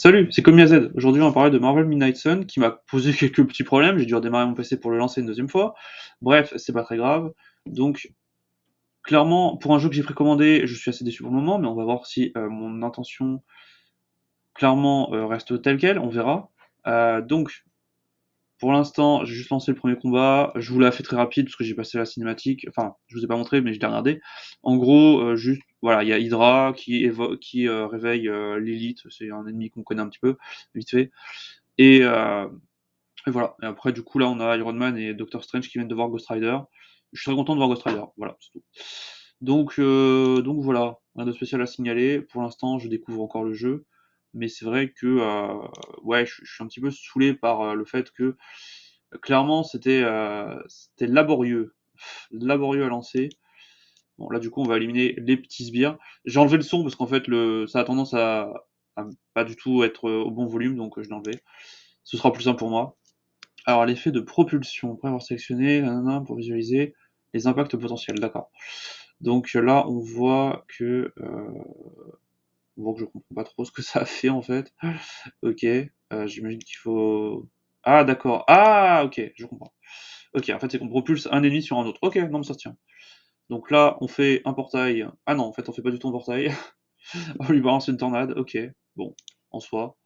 Salut, c'est Komi AZ. Aujourd'hui, on va parler de Marvel Midnight Sun qui m'a posé quelques petits problèmes. J'ai dû redémarrer mon PC pour le lancer une deuxième fois. Bref, c'est pas très grave. Donc, clairement, pour un jeu que j'ai précommandé, je suis assez déçu pour le moment, mais on va voir si mon intention, clairement, reste telle quelle. On verra. Donc, pour l'instant, j'ai juste lancé le premier combat. Je vous l'ai fait très rapide parce que j'ai passé la cinématique. Enfin, je vous ai pas montré, mais je l'ai regardé. En gros, juste, voilà, il y a Hydra qui réveille Lilith. C'est un ennemi qu'on connaît un petit peu, vite fait. Et, euh, et voilà. Et après, du coup, là, on a Iron Man et Doctor Strange qui viennent de voir Ghost Rider. Je suis très content de voir Ghost Rider. Voilà, c'est tout. Donc voilà, rien de spécial à signaler. Pour l'instant, je découvre encore le jeu. Mais c'est vrai que ouais, je suis un petit peu saoulé par le fait que clairement c'était laborieux. Laborieux à lancer. Bon, là, du coup, on va éliminer les petits sbires. J'ai enlevé le son parce qu'en fait, ça a tendance à pas du tout être au bon volume, donc je l'ai enlevé. Ce sera plus simple pour moi. Alors, l'effet de propulsion, après avoir sélectionné, nanana, pour visualiser les impacts potentiels, d'accord. Donc là, on voit que je comprends pas trop ce que ça a fait en fait. Ok, j'imagine qu'il faut. Ah, d'accord. Ah, ok, je comprends. Ok, en fait, c'est qu'on propulse un ennemi sur un autre. Ok, non, mais ça se tient. Donc là, on fait un portail. Ah non, en fait, on fait pas du tout un portail. On lui balance une tornade. Ok, bon, en soi.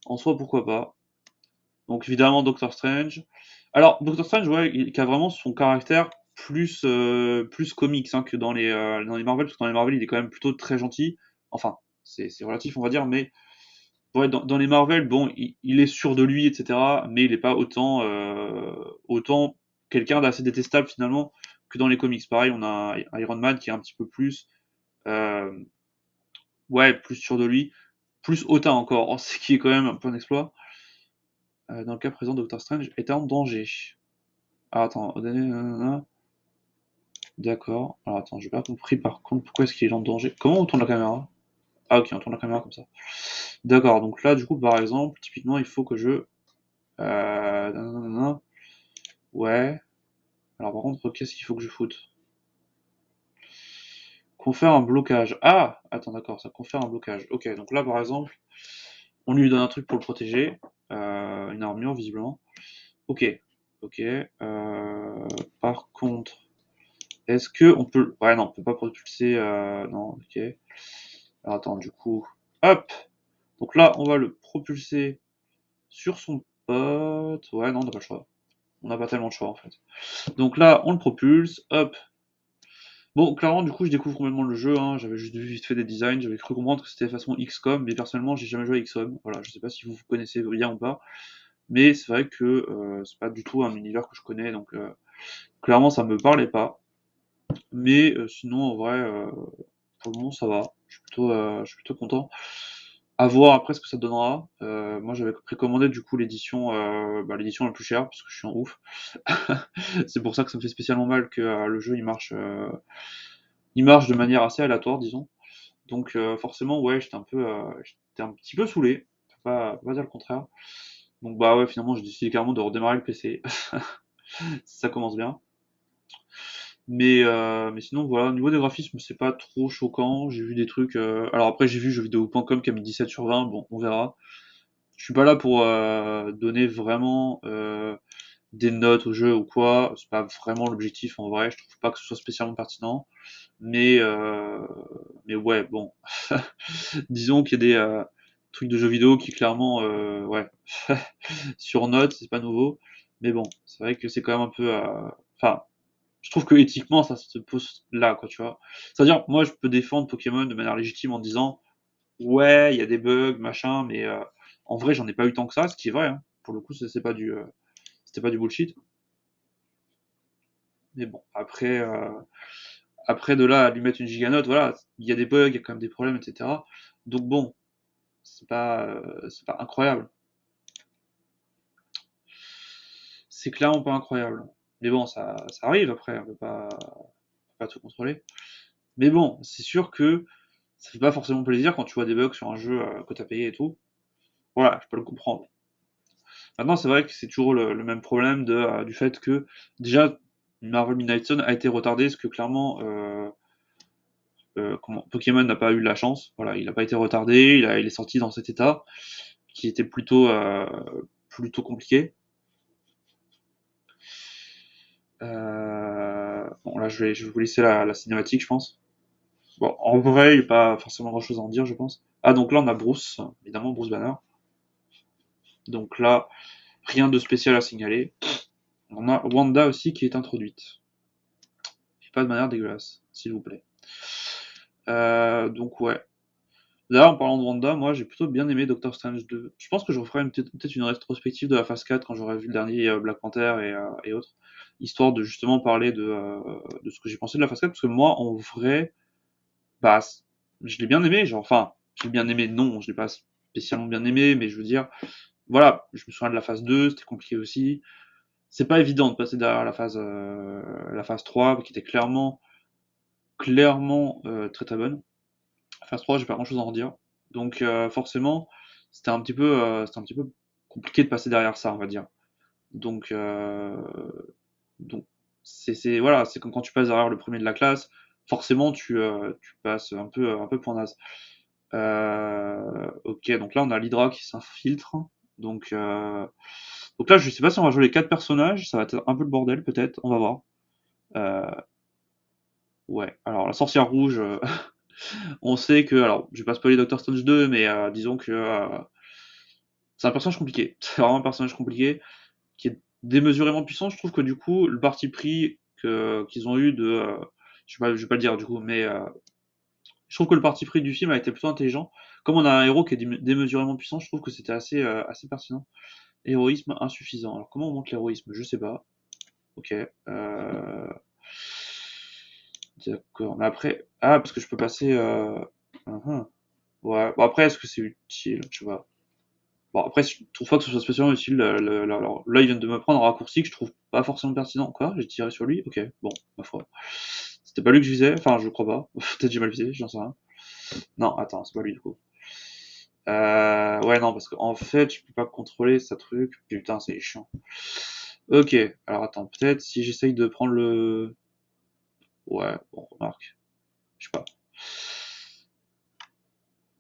En soi, pourquoi pas. Donc évidemment Doctor Strange. Alors Doctor Strange, ouais, qui a vraiment son caractère plus comics hein, que dans les Marvel, parce que dans les Marvel, il est quand même plutôt très gentil. Enfin, c'est relatif, on va dire, mais ouais, dans les Marvel, bon, il est sûr de lui, etc. Mais il n'est pas autant quelqu'un d'assez détestable finalement que dans les comics. Pareil, on a Iron Man qui est un petit peu plus, euh, ouais, plus sûr de lui, plus hautain encore, ce qui est quand même un peu un exploit. Dans le cas présent, Doctor Strange est en danger. Ah, attends, d'accord. Alors attends, j'ai pas compris par contre pourquoi est-ce qu'il est en danger. Comment on tourne la caméra? Ah ok, on tourne la caméra comme ça. D'accord, donc là du coup par exemple, typiquement il faut que je... nanana, ouais. Alors par contre, qu'est-ce qu'il faut que je foute? Confère un blocage. Ah! Attends, d'accord, ça confère un blocage. Ok, donc là par exemple, on lui donne un truc pour le protéger. Une armure visiblement. Ok. Ok. Par contre, est-ce que on peut... Ouais, non, on peut pas propulser... non, ok. Alors attends, du coup... Hop! Donc là, on va le propulser sur son pote. Ouais, non, on n'a pas le choix. On n'a pas tellement de choix, en fait. Donc là, on le propulse. Hop! Bon, clairement, du coup, je découvre complètement le jeu. Hein. J'avais juste vu vite fait des designs. J'avais cru comprendre que c'était façon XCOM. Mais personnellement, j'ai jamais joué à XCOM. Voilà, je sais pas si vous connaissez bien ou pas. Mais c'est vrai que c'est pas du tout un univers que je connais. Donc clairement, ça me parlait pas. Mais sinon, en vrai... pour le moment, ça va. Je suis plutôt content. À voir après ce que ça donnera. Moi, j'avais précommandé du coup l'édition la plus chère parce que je suis en ouf. C'est pour ça que ça me fait spécialement mal que le jeu il marche de manière assez aléatoire, disons. Donc forcément, ouais, j'étais un petit peu saoulé. Faut pas dire le contraire. Donc bah ouais, finalement, j'ai décidé carrément de redémarrer le PC. Ça commence bien. Mais sinon, voilà, au niveau des graphismes, c'est pas trop choquant. J'ai vu des trucs. Alors après, j'ai vu jeuxvideo.com qui a mis 17 sur 20. Bon, on verra. Je suis pas là pour donner vraiment des notes au jeu ou quoi. C'est pas vraiment l'objectif en vrai. Je trouve pas que ce soit spécialement pertinent. Mais, euh, mais ouais, bon. Disons qu'il y a des trucs de jeux vidéo qui clairement, ouais, sur note, c'est pas nouveau. Mais bon, c'est vrai que c'est quand même un peu. Enfin, je trouve que éthiquement ça se pose là quoi tu vois, c'est à dire moi je peux défendre Pokémon de manière légitime en disant ouais il y a des bugs machin mais en vrai j'en ai pas eu tant que ça, ce qui est vrai hein. Pour le coup c'est pas c'était pas du bullshit, mais bon après de là à lui mettre une giganote, voilà, il y a des bugs, il y a quand même des problèmes etc, donc bon c'est pas incroyable, c'est clairement pas incroyable, mais bon ça arrive, après on peut pas tout contrôler. Mais bon, c'est sûr que ça fait pas forcément plaisir quand tu vois des bugs sur un jeu que t'as payé et tout. Voilà, je peux le comprendre. Maintenant, c'est vrai que c'est toujours le même problème du fait que déjà Marvel Midnight Sun a été retardé, parce que clairement Pokémon n'a pas eu la chance, voilà, il n'a pas été retardé, il est sorti dans cet état, qui était plutôt compliqué. Bon, là, je vais vous laisser la cinématique, je pense. Bon, en vrai, il n'y a pas forcément grand-chose à en dire, je pense. Ah, donc là, on a Bruce, évidemment, Bruce Banner. Donc là, rien de spécial à signaler. On a Wanda aussi qui est introduite. Et pas de manière dégueulasse, s'il vous plaît. Donc ouais. Là, en parlant de Wanda, moi j'ai plutôt bien aimé Doctor Strange 2. Je pense que je referai peut-être une rétrospective de la phase 4 quand j'aurai vu le dernier Black Panther et autres. Histoire de justement parler de ce que j'ai pensé de la phase 4. Parce que moi, en vrai, bah, je l'ai bien aimé. Genre, enfin, je l'ai bien aimé, non, je l'ai pas spécialement bien aimé, mais je veux dire, voilà, je me souviens de la phase 2, c'était compliqué aussi. C'est pas évident de passer derrière la phase 3, qui était clairement très très bonne. La phase 3, j'ai pas grand chose à en dire. Donc forcément, c'était un petit peu compliqué de passer derrière ça, on va dire. Donc, euh, donc voilà, c'est comme quand tu passes derrière le premier de la classe, forcément tu passes un peu point naze. Ok, donc là on a l'Hydra qui s'infiltre. Donc, euh, donc là je sais pas si on va jouer les 4 personnages, ça va être un peu le bordel peut-être, on va voir. Euh, ouais, alors la sorcière rouge, on sait que, alors je vais pas spoiler Doctor Strange 2, mais disons que c'est un personnage compliqué. C'est vraiment un personnage compliqué qui est démesurément puissant. Je trouve que du coup, le parti pris qu'ils ont eu je vais pas le dire du coup, mais je trouve que le parti pris du film a été plutôt intelligent. Comme on a un héros qui est démesurément puissant, je trouve que c'était assez pertinent. Héroïsme insuffisant. Alors comment on monte l'héroïsme? Je sais pas. Ok. D'accord. Mais après, ah parce que je peux passer. Ouais. Bon après, est-ce que c'est utile? Je sais pas. Bon, après, je trouve pas que ce soit spécialement utile. Alors, là, ils viennent de me prendre un raccourci que je trouve pas forcément pertinent. Quoi? J'ai tiré sur lui? Ok, bon, ma foi. C'était pas lui que je visais, enfin, je crois pas. Peut-être j'ai mal visé, j'en sais rien. Non, attends, c'est pas lui du coup. Ouais, non, parce qu'en fait, je peux pas contrôler ce truc. Putain, c'est chiant. Ok, alors attends, peut-être si j'essaye de prendre le. Ouais, bon, remarque. Je sais pas.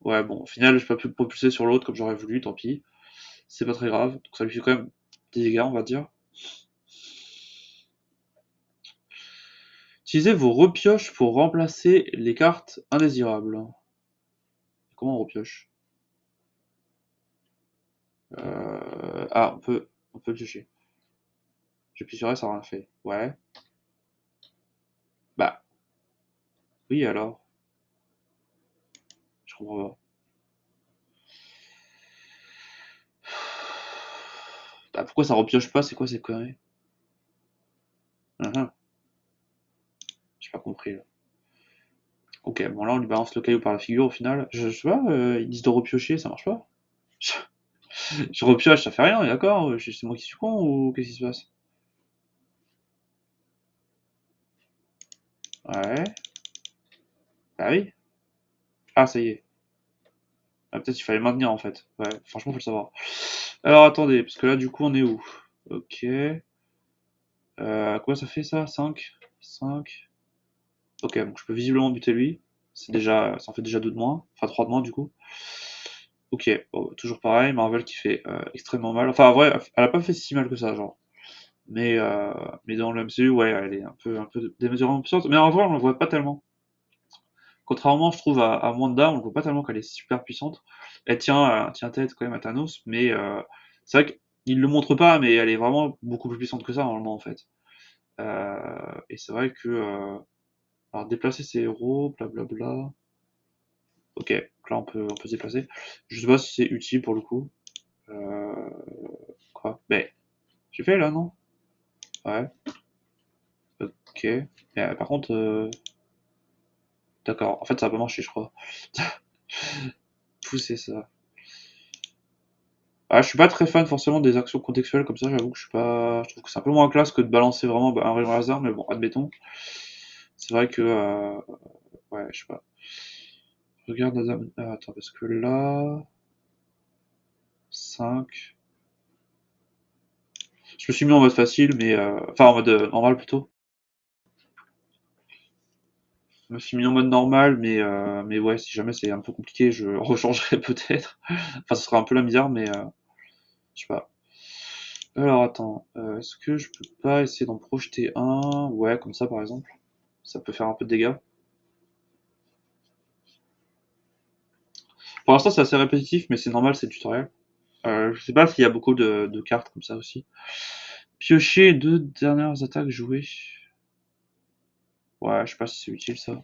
Ouais, bon, au final, j'ai pas pu le propulser sur l'autre comme j'aurais voulu, tant pis. C'est pas très grave. Donc ça lui fait quand même des dégâts, on va dire. Utilisez vos repioches pour remplacer les cartes indésirables. Comment on repioche? Ah, on peut le piocher. J'appuie sur S, ça n'a rien fait. Ouais. Bah, oui alors. Je comprends pas. Bah, pourquoi ça repioche pas? C'est quoi ces conneries? Mhm. J'ai pas compris là. Ok, bon là on lui balance le caillou par la figure au final. Je sais pas, ils disent de repiocher, ça marche pas? Je repioche, ça fait rien, d'accord? C'est moi qui suis con ou qu'est-ce qui se passe? Ouais. Bah oui. Ah, ça y est. Ah, peut-être il fallait le maintenir en fait. Ouais, franchement, faut le savoir. Alors attendez, parce que là, du coup, on est où? Ok. Quoi ça fait ça? 5. 5. Ok, donc je peux visiblement buter lui. Ça en fait déjà 2 de moins. Enfin 3 de moins du coup. Ok, bon, toujours pareil, Marvel qui fait extrêmement mal. Enfin, en vrai, elle a pas fait si mal que ça, genre. Mais dans le MCU, ouais, elle est un peu démesurément puissante. Mais en vrai, on le voit pas tellement. Contrairement, je trouve, à Wanda, on ne voit pas tellement qu'elle est super puissante. Elle tient tête quand même à Thanos, mais c'est vrai qu'il ne le montre pas, mais elle est vraiment beaucoup plus puissante que ça, normalement, en fait. Et c'est vrai que... alors, déplacer ses héros, blablabla... Ok, donc là, on peut se déplacer. Je sais pas si c'est utile, pour le coup. Euh, quoi? Mais, j'ai fait, là, non? Ouais, ok. Mais, par contre... d'accord, en fait, ça a pas marché, je crois. Pousser ça. Ah, je suis pas très fan forcément des actions contextuelles comme ça, j'avoue que je suis pas. Je trouve que c'est un peu moins classe que de balancer vraiment un rayon hasard, mais bon, admettons. C'est vrai que. Ouais, je sais pas. Regarde Adam. Ah, attends, parce que là. 5. Je me suis mis en mode facile, mais. Enfin, en mode normal plutôt. me suis mis en mode normal, mais ouais, si jamais c'est un peu compliqué, je rechangerai peut-être. Enfin, ce sera un peu la misère, mais je sais pas. Alors attends, est-ce que je peux pas essayer d'en projeter un? Ouais, comme ça par exemple. Ça peut faire un peu de dégâts. Pour l'instant, c'est assez répétitif, mais c'est normal, c'est le tutoriel. Je sais pas s'il y a beaucoup de cartes comme ça aussi. Piocher 2 dernières attaques jouées. Ouais, je sais pas si c'est utile ça.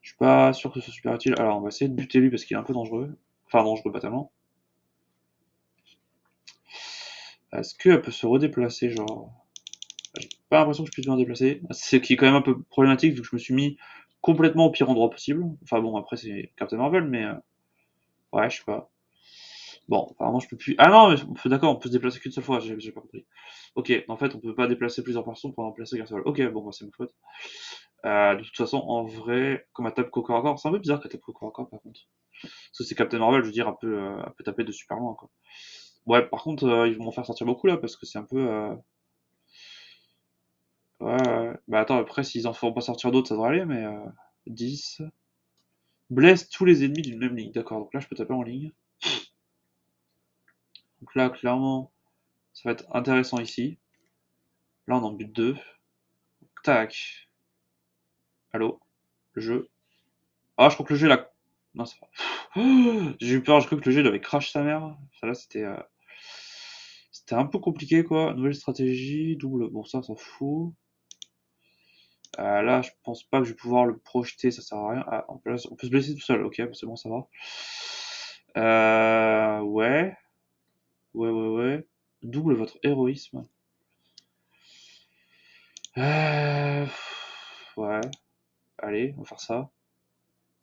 Je suis pas sûr que ce soit super utile. Alors, on va essayer de buter lui parce qu'il est un peu dangereux. Enfin, dangereux, pas tellement. Est-ce qu'elle peut se redéplacer, genre? J'ai pas l'impression que je puisse me déplacer. C'est qui est quand même un peu problématique vu que je me suis mis complètement au pire endroit possible. Enfin bon, après c'est Captain Marvel, mais ouais, je sais pas. Bon, apparemment je peux plus. Ah non, mais d'accord, on peut se déplacer qu'une seule fois, j'ai pas compris. Ok, en fait on peut pas déplacer plusieurs personnes pour en placer qu'un seul. Ok, bon, bah, c'est ma faute. De toute façon, en vrai, comme elle tape qu'au corps à corps, c'est un peu bizarre qu'elle tape qu'au corps à corps par contre. Parce que c'est Captain Marvel, je veux dire, elle peut taper de super loin quoi. Ouais, par contre, ils vont m'en faire sortir beaucoup là parce que c'est un peu. Ouais, ouais. Bah attends, après, s'ils en feront pas sortir d'autres, ça devrait aller, mais 10. Blesse tous les ennemis d'une même ligne. D'accord, donc là, je peux taper en ligne. Donc là, clairement, ça va être intéressant ici. Là, on en bute 2. Tac. Allô? Le jeu. Ah, je crois que le jeu, là. Non, c'est pas. J'ai eu peur, je crois que le jeu, il avait crash sa mère. Enfin, là, c'était un peu compliqué, quoi. Nouvelle stratégie, double. Bon, ça, on s'en fout. Là, je pense pas que je vais pouvoir le projeter, ça sert à rien. Ah, on peut se blesser tout seul, ok, bah, c'est bon, ça va. Ouais, ouais. Double votre héroïsme. Euh, ouais, allez, on va faire ça.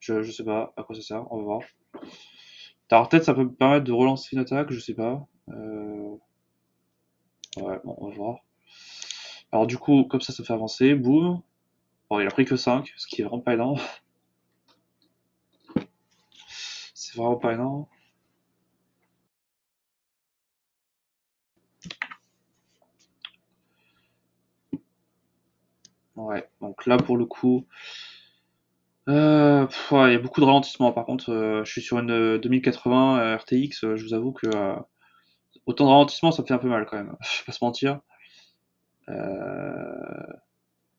Je sais pas à quoi ça sert, on va voir. Alors peut-être ça peut me permettre de relancer une attaque, je sais pas. Ouais, bon, on va voir. Alors du coup, comme ça fait avancer, boum. Bon, il a pris que 5, ce qui est vraiment pas énorme. C'est vraiment pas énorme. Ouais, donc là pour le coup, ouais, il y a beaucoup de ralentissement. Par contre, je suis sur une 2080 RTX, je vous avoue que autant de ralentissement, ça me fait un peu mal quand même. Je vais pas se mentir. Euh,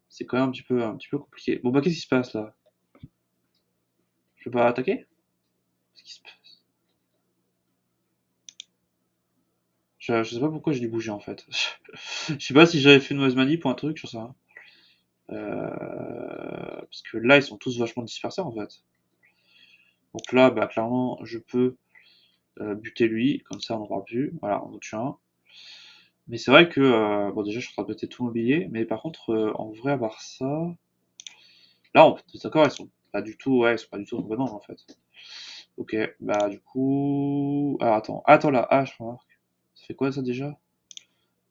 c'est quand même un petit peu compliqué. Bon bah qu'est-ce qui se passe là? Je peux pas attaquer? Qu'est-ce qui se passe? Je sais pas pourquoi j'ai dû bouger en fait. Je sais pas si j'avais fait une mauvaise manip ou un truc, je sais rien. Parce que là, ils sont tous vachement dispersés en fait. Donc là, bah clairement, je peux buter lui, comme ça on n'en parle plus. Voilà, on en tue un. Mais c'est vrai que, bon déjà je suis en train de péter tout le mobilier, mais par contre, en vrai, à part ça, là, on peut être d'accord, ils sont pas du tout, ouais, ils sont pas du tout dans le bon angle en fait. Ok, bah du coup, alors attends la hache, remarque. Ça fait quoi ça déjà?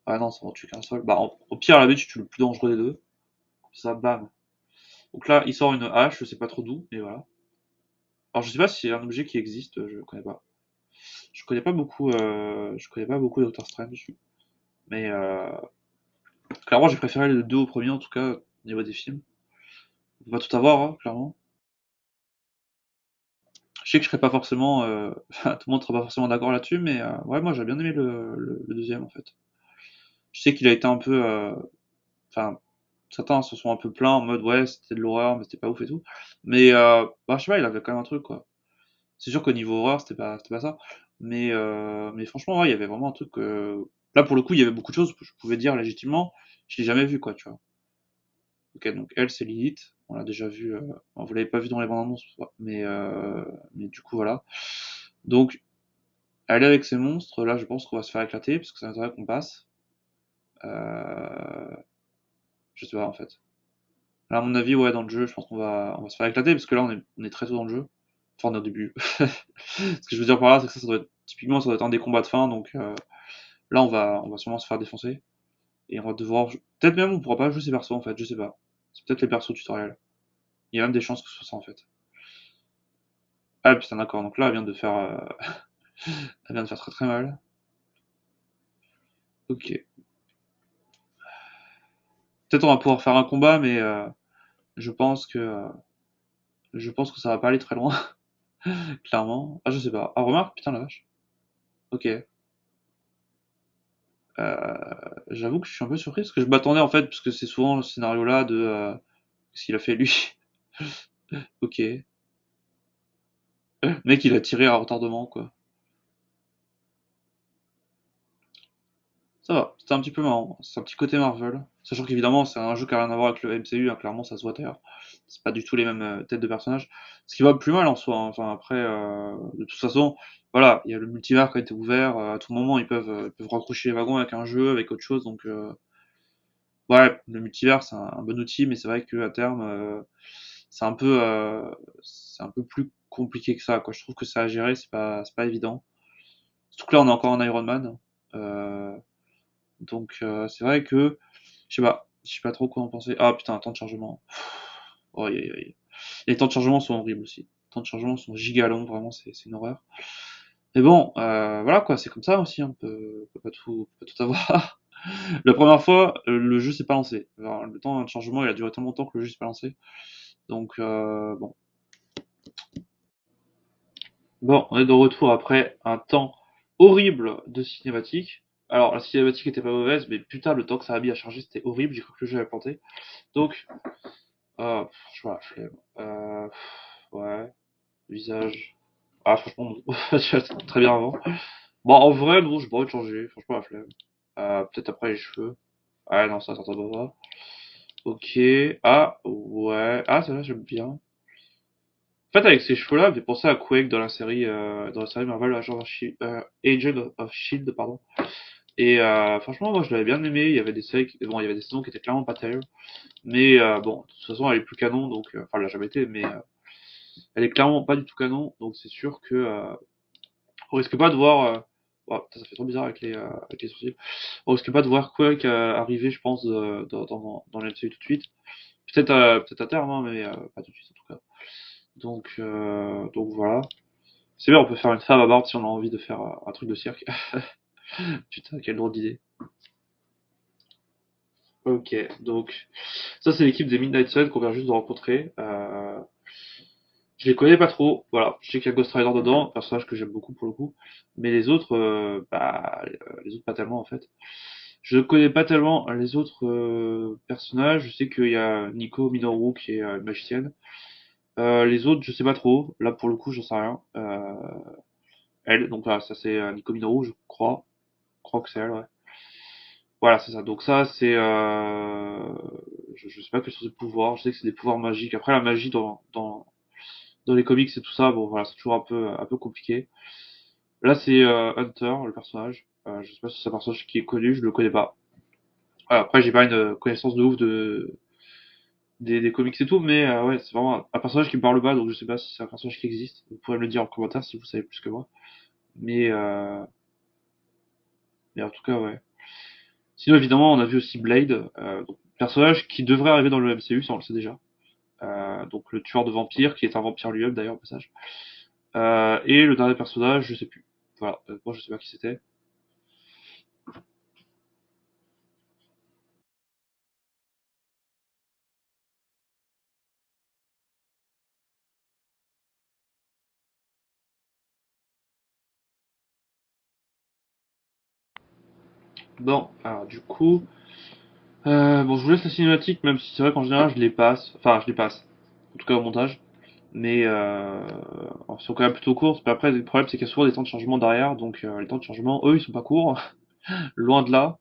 Ah non, ça va en tuer qu'un seul. Bah au pire, à la bête, tu tues le plus dangereux des deux. Comme ça, bam. Donc là, il sort une hache, je sais pas trop d'où, mais voilà. Alors je sais pas si c'est un objet qui existe, je connais pas. Je connais pas beaucoup Doctor Strange, mais clairement, j'ai préféré les deux au premier, en tout cas, au niveau des films. On va tout avoir, hein, clairement. Je sais que je serais pas forcément, enfin, tout le monde sera pas forcément d'accord là-dessus, mais ouais, moi j'ai bien aimé le deuxième en fait. Je sais qu'il a été un peu, enfin, certains se sont un peu plaints en mode ouais, c'était de l'horreur, mais c'était pas ouf et tout. Mais bah, je sais pas, il avait quand même un truc quoi. C'est sûr qu'au niveau horreur, c'était pas ça. Mais franchement, ouais, il y avait vraiment un truc. Là, pour le coup, il y avait beaucoup de choses que je pouvais dire légitimement. Je l'ai jamais vu, quoi, tu vois. Ok, donc elle, c'est Lilith. On l'a déjà vu. Bon, vous l'avez pas vu dans les bandes annonces, mais du coup, voilà. Donc, elle est avec ces monstres. Là, je pense qu'on va se faire éclater parce que c'est intérêt qu'on passe. Euh, je sais pas, en fait. Là, à mon avis, ouais, dans le jeu, je pense qu'on va se faire éclater parce que là, on est très tôt dans le jeu. Enfin, on est au début. Ce que je veux dire par là, c'est que ça doit être, typiquement, ça doit être un des combats de fin, donc là, on va sûrement se faire défoncer. Et on va devoir. Peut-être même on pourra pas jouer ces persos en fait, je sais pas. C'est peut-être les persos tutoriels. Il y a même des chances que ce soit ça en fait. Ah putain d'accord, donc là elle vient de faire. Elle vient de faire très très mal. Ok. Peut-être on va pouvoir faire un combat, mais Je pense que, ça va pas aller très loin, clairement. Ah, je sais pas. Ah, remarque, putain la vache. Ok. J'avoue que je suis un peu surpris parce que je m'attendais en fait, parce que c'est souvent ce scénario-là de ce qu'il a fait lui. Ok. Le mec, il a tiré à retardement, quoi. Ça va, c'était un petit peu marrant. C'est un petit côté Marvel. Sachant qu'évidemment, c'est un jeu qui a rien à voir avec le MCU, hein, clairement, ça se voit d'ailleurs. C'est pas du tout les mêmes têtes de personnages. Ce qui va plus mal en soi, hein. Enfin, après, de toute façon, voilà, il y a le multivers qui a été ouvert. À tout moment, ils peuvent raccrocher les wagons avec un jeu, avec autre chose. Donc, ouais, le multivers, c'est un bon outil, mais c'est vrai qu'à terme, c'est un peu, c'est un peu plus compliqué que ça, quoi. Je trouve que ça à gérer, c'est pas évident. Surtout que là, on a encore un Iron Man. Euh, donc, c'est vrai que, je sais pas trop quoi en penser. Ah putain, un temps de chargement. Oh, aïe, aïe, aïe. Les temps de chargement sont horribles aussi. Les temps de chargement sont giga longs, vraiment, c'est une horreur. Mais bon, voilà quoi, c'est comme ça aussi, hein, on peut pas on peut pas tout avoir. La première fois, le jeu s'est pas lancé. Alors, le temps de chargement, il a duré tellement longtemps que le jeu s'est pas lancé. Donc, bon. Bon, on est de retour après un temps horrible de cinématique. Alors, la cinématique était pas mauvaise, mais putain, le temps que ça a mis à charger, c'était horrible. J'ai cru que le jeu avait planté. Donc, je vois la flemme. Ouais, visage. Ah, franchement, j'étais très bien avant. Bon, en vrai, non, j'ai pas envie de changer. Franchement, la flemme. Peut-être après les cheveux. Ah non, ça t'entend pas. Ok. Ah, ouais. Ah, celle-là, j'aime bien. En fait, avec ces cheveux-là, ça me fait penser à Quake dans la série Marvel, Agent of Shield, pardon. Et franchement, moi, je l'avais bien aimé. Il y avait des séries, bon, il y avait des saisons qui étaient clairement pas terribles. Mais bon, de toute façon, elle est plus canon, donc, enfin, elle l'a jamais été, mais elle est clairement pas du tout canon, donc c'est sûr que on risque pas de voir. Oh, putain, ça fait trop bizarre avec les sourcils. On risque pas de voir Quake arriver, je pense, dans le MCU tout de suite. Peut-être à terme, hein, mais pas tout de suite en tout cas. Donc voilà. C'est bien, on peut faire une femme à barbe si on a envie de faire un truc de cirque. Putain, quelle drôle d'idée. Ok, donc ça c'est l'équipe des Midnight Sun qu'on vient juste de rencontrer. Je les connais pas trop, voilà. Je sais qu'il y a Ghost Rider dedans, personnage que j'aime beaucoup pour le coup. Mais les autres, les autres pas tellement en fait. Je connais pas tellement les autres personnages. Je sais qu'il y a Nico Minoru qui est une magicienne. Les autres, je sais pas trop. Là pour le coup, j'en sais rien. Elle, donc là, ça c'est Nico Minoru, je crois. Je crois que c'est elle, ouais. Voilà, c'est ça. Donc ça, c'est, je sais pas quels sont ses pouvoirs. Je sais que c'est des pouvoirs magiques. Après, la magie dans les comics et tout ça, bon, voilà, c'est toujours un peu compliqué. Là, c'est Hunter, le personnage. Je sais pas si c'est un personnage qui est connu, je le connais pas. Voilà, après, j'ai pas une connaissance de ouf des comics et tout, mais ouais, c'est vraiment un personnage qui me parle pas, donc je sais pas si c'est un personnage qui existe. Vous pouvez me le dire en commentaire si vous savez plus que moi. Mais, euh, mais en tout cas, ouais. Sinon, évidemment, on a vu aussi Blade, donc, personnage qui devrait arriver dans le MCU, ça on le sait déjà. Donc le tueur de vampires, qui est un vampire lui-même d'ailleurs au passage. Et le dernier personnage, je sais plus. Voilà, moi je sais pas qui c'était. Bon, alors du coup, bon, je vous laisse la cinématique, même si c'est vrai qu'en général je les passe. Enfin, je les passe. En tout cas au montage. Mais alors, ils sont quand même plutôt courtes. Mais après, le problème c'est qu'il y a souvent des temps de changement derrière. Donc les temps de changement, eux, ils sont pas courts. Loin de là.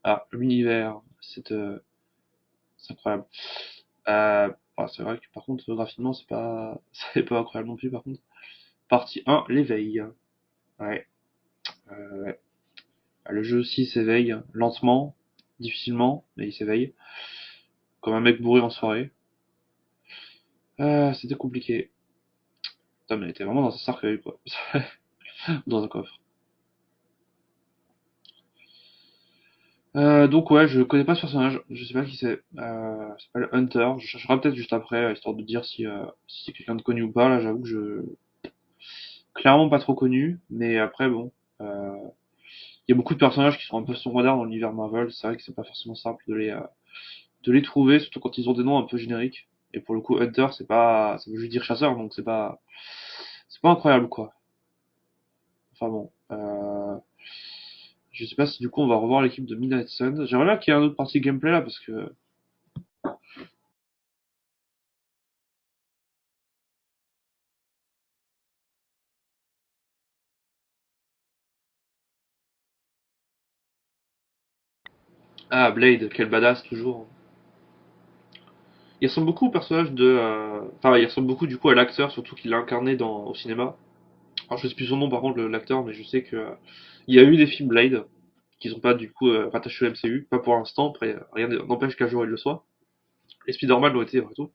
Ah, l'univers, c'est incroyable. C'est vrai que par contre, graphiquement, c'est pas incroyable non plus par contre. Partie 1, l'éveil. Ouais, ouais. Le jeu aussi s'éveille lentement, difficilement, mais il s'éveille. Comme un mec bourré en soirée. C'était compliqué. Putain, mais elle était vraiment dans un cercueil, quoi. Dans un coffre. Donc ouais, je connais pas ce personnage, je sais pas qui c'est. Il s'appelle Hunter. Je chercherai peut-être juste après, histoire de dire si c'est quelqu'un de connu ou pas. Là, j'avoue que je clairement pas trop connu, mais après bon, euh, il y a beaucoup de personnages qui sont un peu sur radar dans l'univers Marvel. C'est vrai que c'est pas forcément simple de les trouver, surtout quand ils ont des noms un peu génériques. Et pour le coup, Hunter, c'est pas, ça veut juste dire chasseur, donc c'est pas incroyable, quoi. Enfin bon, je sais pas si du coup on va revoir l'équipe de Midnight Sun. J'aimerais bien qu'il y ait un autre partie gameplay là, parce que, ah, Blade, quel badass, toujours. Il ressemble beaucoup au personnage de, enfin, il ressemble beaucoup du coup à l'acteur, surtout qu'il l'a incarné au cinéma. Alors je sais plus son nom par contre, l'acteur, mais je sais que, il y a eu des films Blade, qui sont pas du coup rattachés au MCU, pas pour l'instant, après rien n'empêche qu'un jour il le soit. Les Spider-Man l'ont été après tout.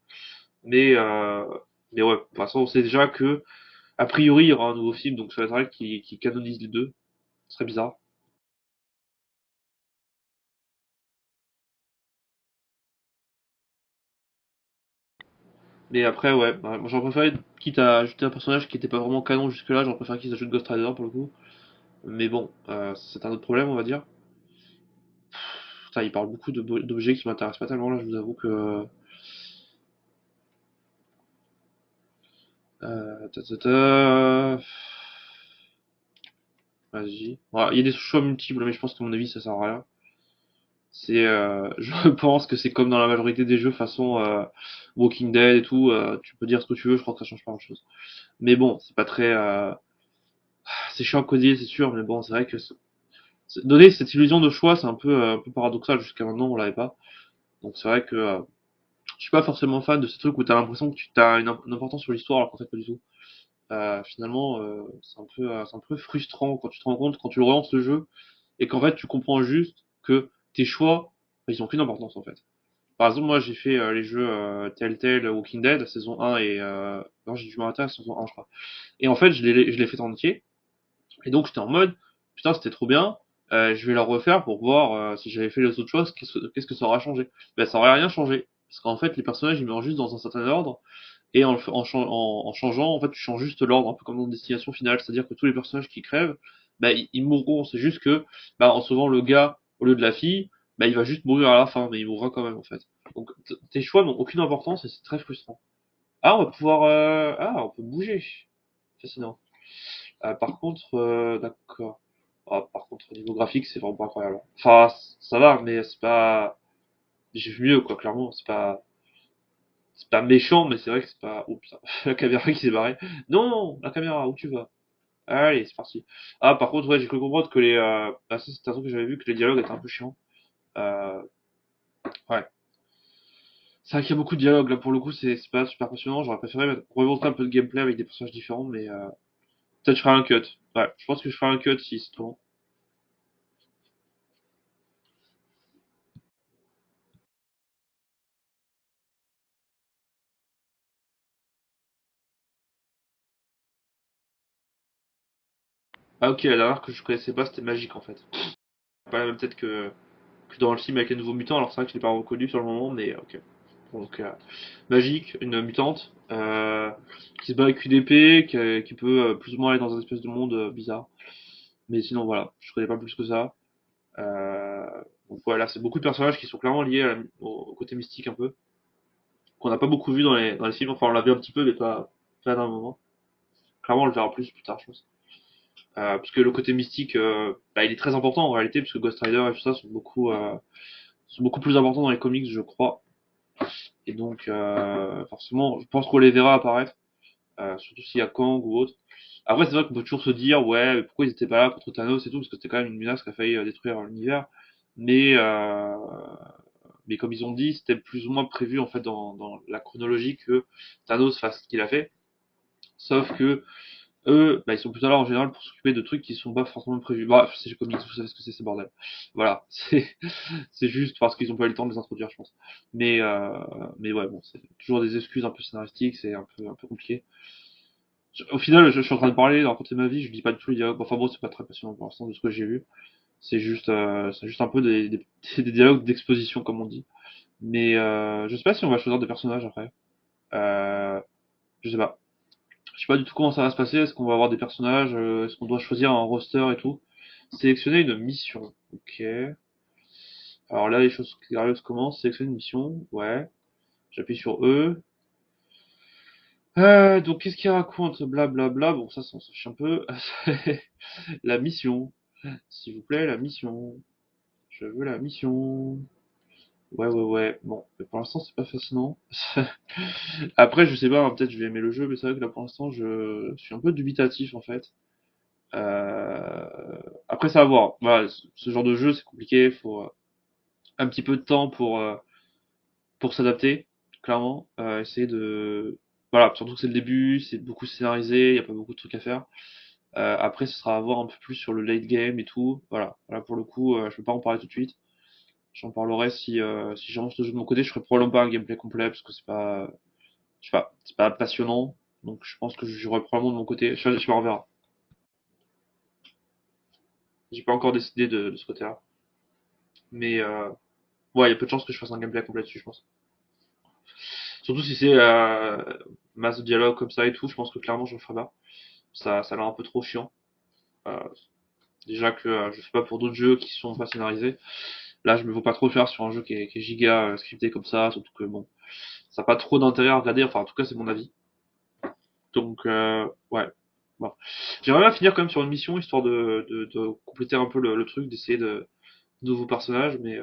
Mais, euh, mais ouais, de toute façon on sait déjà que, a priori il y aura un nouveau film, donc ça va être vrai qui canonise les deux. Ce serait bizarre. Mais après ouais, bah, moi j'aurais préféré, quitte à ajouter un personnage qui était pas vraiment canon jusque là, j'aurais préféré qu'ils ajoutent Ghost Rider pour le coup. Mais bon, c'est un autre problème on va dire. Putain, il parle beaucoup d'objets qui m'intéressent pas tellement là, je vous avoue que... Vas-y. Voilà, il y a des choix multiples, mais je pense qu'à mon avis, ça sert à rien. Je pense que c'est comme dans la majorité des jeux façon Walking Dead et tout. Tu peux dire ce que tu veux, je crois que ça change pas grand-chose. Mais bon, c'est pas très, c'est chiant à coder, c'est sûr, mais bon, c'est vrai que donner cette illusion de choix, c'est un peu paradoxal. Jusqu'à maintenant, on l'avait pas. Donc c'est vrai que je suis pas forcément fan de ces trucs où t'as l'impression que tu as une importance sur l'histoire, alors qu'en fait pas du tout. Finalement, c'est un peu frustrant quand tu te rends compte, quand tu relances le jeu, et qu'en fait tu comprends juste que tes choix, bah, ils ont qu'une importance en fait. Par exemple, moi j'ai fait les jeux Telltale Walking Dead, saison 1 et... non, j'ai dû m'arrêter à la saison 1 je crois. Et en fait, je l'ai fait en entier, et donc j'étais en mode, putain c'était trop bien, je vais le refaire pour voir si j'avais fait les autres choses, qu'est-ce que ça aura changé. Ben ça aurait rien changé, parce qu'en fait les personnages ils meurent juste dans un certain ordre, et en changeant, en fait, tu changes juste l'ordre, un peu comme dans Destination Finale, c'est-à-dire que tous les personnages qui crèvent, bah, ils mourront. C'est juste que, bah, en sauvant le gars au lieu de la fille, bah, il va juste mourir à la fin, mais il mourra quand même, en fait. Donc, tes choix n'ont aucune importance et c'est très frustrant. Ah, on va pouvoir, on peut bouger. Fascinant. Par contre, d'accord. Ah, par contre, au niveau graphique, c'est vraiment pas incroyable. Enfin, ça va, mais c'est pas, j'ai vu mieux, quoi, clairement. C'est pas méchant, mais c'est vrai que c'est pas. Oh putain, la caméra qui s'est barrée. Non, la caméra, où tu vas? Allez, c'est parti. Ah, par contre, ouais, j'ai cru comprendre que ça, c'est un truc que j'avais vu, que les dialogues étaient un peu chiants. Euh... Ouais. C'est vrai qu'il y a beaucoup de dialogues, là, pour le coup, c'est pas super passionnant. J'aurais préféré remontrer un peu de gameplay avec des personnages différents, mais peut-être je ferai un cut. Ouais, je pense que je ferai un cut si c'est trop long. Ah, ok, la dernière que je connaissais pas, c'était Magique, en fait. Pas la même tête que dans le film avec les nouveaux mutants, alors c'est vrai que je l'ai pas reconnu sur le moment, mais ok. Donc, Magique, une mutante, qui se bat avec une épée, qui peut plus ou moins aller dans un espèce de monde bizarre. Mais sinon, voilà, je connais pas plus que ça. Euh, donc voilà, c'est beaucoup de personnages qui sont clairement liés au côté mystique un peu, qu'on n'a pas beaucoup vu dans les films. Enfin, on l'a vu un petit peu, mais pas dans le moment. Clairement, on le verra plus tard, je pense. Parce que le côté mystique, bah, il est très important en réalité, parce que Ghost Rider et tout ça sont beaucoup plus importants dans les comics, je crois. Et donc, forcément, je pense qu'on les verra apparaître. Surtout s'il y a Kang ou autre. Après, c'est vrai qu'on peut toujours se dire, ouais, pourquoi ils étaient pas là contre Thanos et tout, parce que c'était quand même une menace qui a failli détruire l'univers. Mais, euh, mais comme ils ont dit, c'était plus ou moins prévu en fait dans la chronologie que Thanos fasse ce qu'il a fait. Sauf que eux, bah, ils sont plutôt là en général pour s'occuper de trucs qui sont pas forcément prévus. Bref, c'est comme vous savez ce que c'est ces bordels. Voilà, c'est juste parce qu'ils ont pas eu le temps de les introduire, je pense. Mais mais ouais, bon, c'est toujours des excuses un peu scénaristiques, c'est un peu compliqué. Au final, je suis en train de parler, de raconter ma vie, je dis pas du tout les dialogues. Enfin bon, c'est pas très passionnant pour l'instant de ce que j'ai vu. C'est juste un peu des dialogues d'exposition, comme on dit. Mais je sais pas si on va choisir des personnages après. Euh, je sais pas. Je sais pas du tout comment ça va se passer. Est-ce qu'on va avoir des personnages? Est-ce qu'on doit choisir un roster et tout? Sélectionner une mission. Ok. Alors là, les choses sérieuses commencent. Sélectionner une mission. Ouais. J'appuie sur E. Donc qu'est-ce qu'il raconte? Blablabla. Bon, ça s'en fiche un peu. La mission. S'il vous plaît, la mission. Je veux la mission. Ouais, ouais, ouais. Bon, mais pour l'instant, c'est pas fascinant. Après, je sais pas, hein, peut-être je vais aimer le jeu, mais c'est vrai que là, pour l'instant, je suis un peu dubitatif, en fait. Euh, Après, ça va voir. Voilà, ce genre de jeu, c'est compliqué. Faut un petit peu de temps pour s'adapter, clairement. Essayer de... Voilà, surtout que c'est le début, c'est beaucoup scénarisé, il y a pas beaucoup de trucs à faire. Après, ce sera à voir un peu plus sur le late game et tout. Voilà, voilà pour le coup, je peux pas en parler tout de suite. J'en parlerai si j'avance le jeu de mon côté. Je ferai probablement pas un gameplay complet parce que c'est pas, je sais pas, c'est pas passionnant. Donc je pense que j'aurai probablement de mon côté. Je sais pas, on verra. J'ai pas encore décidé de ce côté-là. Mais ouais, il y a peu de chances que je fasse un gameplay complet dessus, je pense. Surtout si c'est masse de dialogue comme ça et tout, je pense que clairement je le ferai pas. Ça a l'air un peu trop chiant. Euh, Déjà que je fais pas pour d'autres jeux qui sont pas scénarisés. Là, je me vois pas trop le faire sur un jeu qui est giga scripté comme ça, surtout que bon, ça n'a pas trop d'intérêt à regarder, enfin en tout cas c'est mon avis. Donc ouais. Bon. J'aimerais bien finir quand même sur une mission, histoire de compléter un peu le truc, d'essayer de nouveaux personnages, mais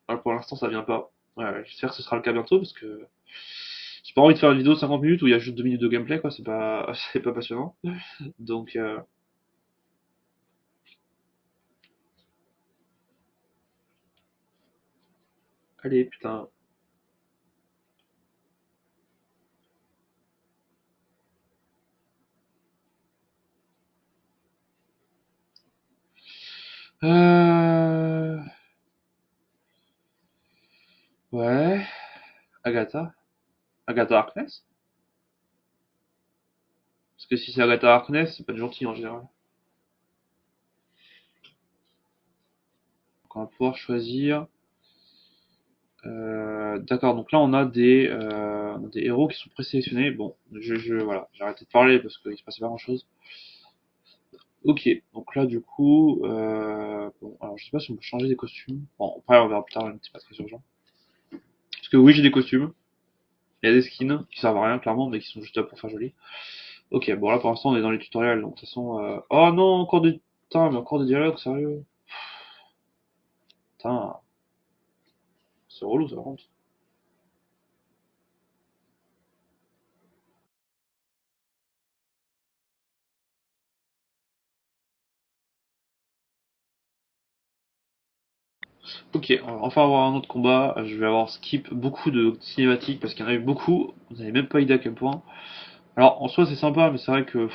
voilà, pour l'instant ça vient pas. Ouais, j'espère que ce sera le cas bientôt, parce que j'ai pas envie de faire une vidéo de 50 minutes où il y a juste 2 minutes de gameplay, quoi, c'est pas, c'est pas passionnant. Donc allez, putain. Euh... Ouais. Agatha. Agatha Harkness? Parce que si c'est Agatha Harkness, c'est pas de gentil en général. Donc on va pouvoir choisir. D'accord, donc là on a des héros qui sont présélectionnés. Bon, voilà, j'ai arrêté de parler parce qu'il se passait pas grand chose. Ok, donc là du coup, bon, alors je sais pas si on peut changer des costumes. Bon, après on verra plus tard, c'est pas très urgent. Parce que oui, j'ai des costumes. Il y a des skins qui servent à rien clairement, mais qui sont juste là pour faire joli. Ok, bon là pour l'instant on est dans les tutoriels, donc de toute façon. Oh non, encore des. Putain, mais encore des dialogues, sérieux. Putain, c'est relou ça par contre. Ok, on va enfin avoir un autre combat. Je vais avoir skip beaucoup de cinématiques parce qu'il y en a eu beaucoup. Vous n'avez même pas idée à quel point. Alors en soi c'est sympa, mais c'est vrai que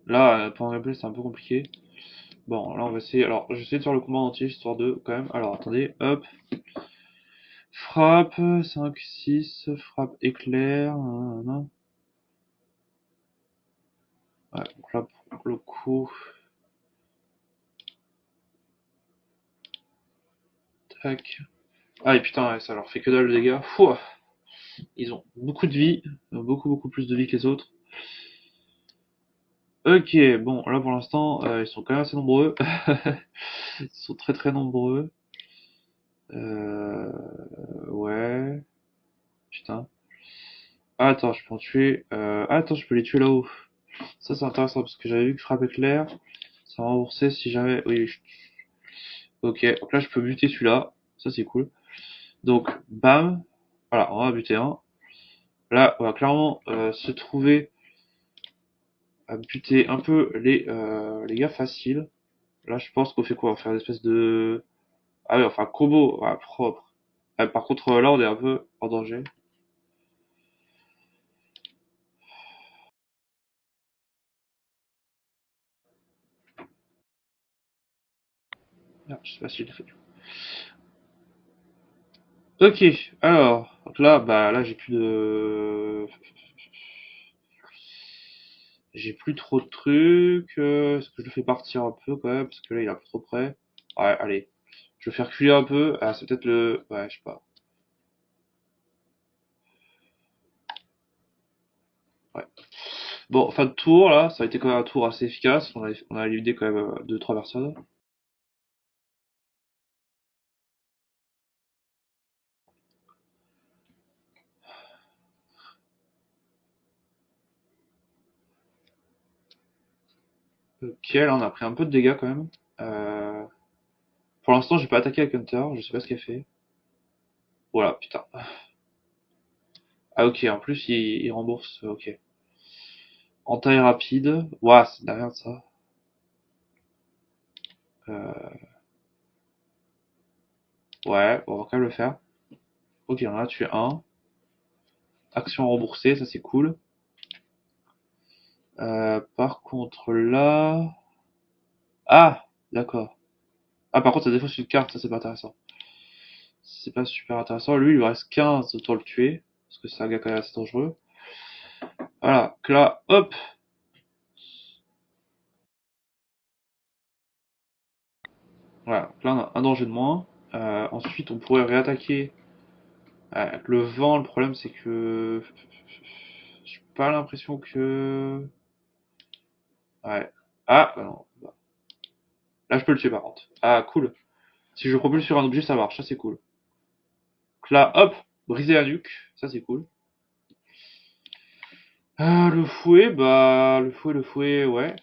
là, pour un gameplay c'est un peu compliqué. Bon, là on va essayer. Alors je vais essayer de faire le combat entier histoire de quand même. Alors attendez, hop. Frappe, 5, 6, frappe éclair. Nanana. Ouais, donc là pour le coup. Tac. Ah et putain, ouais, ça leur fait que dalle de dégâts. Fouah. Ils ont beaucoup de vie, beaucoup plus de vie que les autres. Ok, bon, là pour l'instant, ils sont quand même assez nombreux. Ils sont très nombreux. Euh, ouais, putain. Ah, attends, je peux en tuer. Ah, attends, je peux les tuer là-haut. Ça, c'est intéressant parce que j'avais vu que frappe éclair, ça remboursait si jamais. Oui, ok, donc là, je peux buter celui-là. Ça, c'est cool. Donc, bam. Voilà, on va buter un. Là, on va clairement se trouver à buter un peu les gars faciles. Là, je pense qu'on fait quoi? On va faire une espèce de. Ah oui, enfin, combo, ouais, propre. Par contre, là, on est un peu en danger. Merde, je sais pas si je l'ai fait. Ok, alors, donc là, bah là, j'ai plus trop de trucs. Est-ce que je le fais partir un peu quand même, parce que là, il est un peu trop près. Ouais, allez, je vais faire reculer un peu. Ah, c'est peut-être le, ouais, je sais pas. Ouais. Bon, fin de tour là, ça a été quand même un tour assez efficace. On a éliminé quand même deux, trois personnes. Ok, là on a pris un peu de dégâts quand même. Euh, Pour l'instant, j'ai pas attaqué avec Hunter, je sais pas ce qu'elle fait. Voilà, putain. Ah ok, en plus il rembourse, ok. En taille rapide, ouah, c'est de la merde ça. Euh, ouais, on va quand même le faire. Ok, on en a tué un. Action remboursée, ça c'est cool. Par contre là... Ah, d'accord. Ah par contre ça défausse une carte, ça c'est pas intéressant. C'est pas super intéressant. Lui il lui reste 15, autant le tuer. Parce que c'est un gars quand même assez dangereux. Voilà, que là, hop. Voilà, donc là on a un danger de moins. Ensuite on pourrait réattaquer. Avec le vent, le problème c'est que... J'ai pas l'impression que... Ouais. Ah, bah non. Là je peux le tuer par contre. Ah cool. Si je propulse sur un objet ça marche, ça c'est cool. Donc là, hop, briser la nuque, ça c'est cool. Le fouet, bah... le fouet, ouais.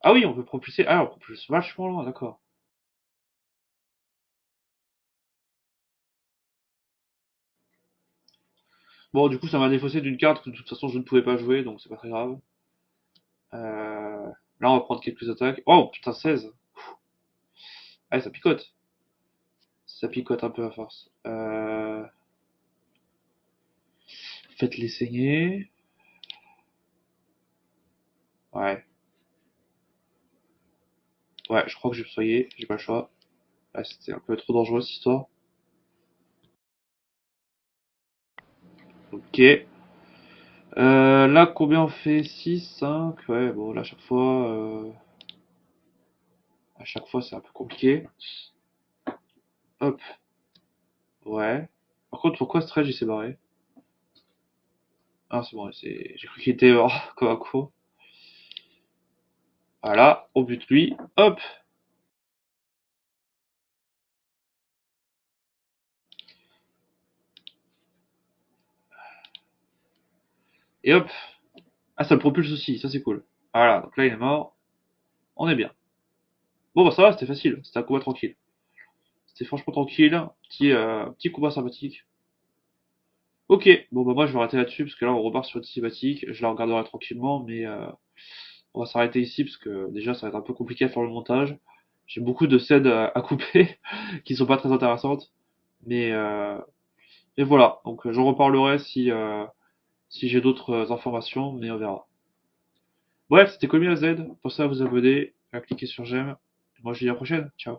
Ah oui, on peut propulser... Ah, on propulse vachement loin, d'accord. Bon, du coup, ça m'a défaussé d'une carte que de toute façon je ne pouvais pas jouer, donc c'est pas très grave. Là, on va prendre quelques attaques. Oh, putain, 16. Ah, ça picote. Ça picote un peu à force. Faites-les saigner. Ouais. Ouais, je crois que je vais soigner. J'ai pas le choix. Ah, c'était un peu trop dangereux, cette histoire. Ok. Là, combien on fait? 6, 5. Ouais, bon, là, à chaque fois, c'est un peu compliqué. Hop. Ouais. Par contre, pourquoi Stretch, il s'est barré? Ah, c'est bon, j'ai cru qu'il était mort, comme un con. Voilà, on bute lui. Hop. Et hop. Ah, ça le propulse aussi, ça c'est cool. Voilà, donc là il est mort, on est bien. Bon bah ça va, c'était facile, c'était un combat tranquille. C'était franchement tranquille, petit combat sympathique. Ok, bon bah moi je vais arrêter là-dessus parce que là on repart sur une cinématique, je la regarderai tranquillement, mais on va s'arrêter ici parce que déjà ça va être un peu compliqué à faire le montage. J'ai beaucoup de scènes à couper qui sont pas très intéressantes, mais, euh, mais voilà, donc j'en reparlerai si j'ai d'autres informations, mais on verra. Bref, c'était Commis à Z, pensez à vous abonner, à cliquer sur j'aime. Moi je vous dis à la prochaine, ciao.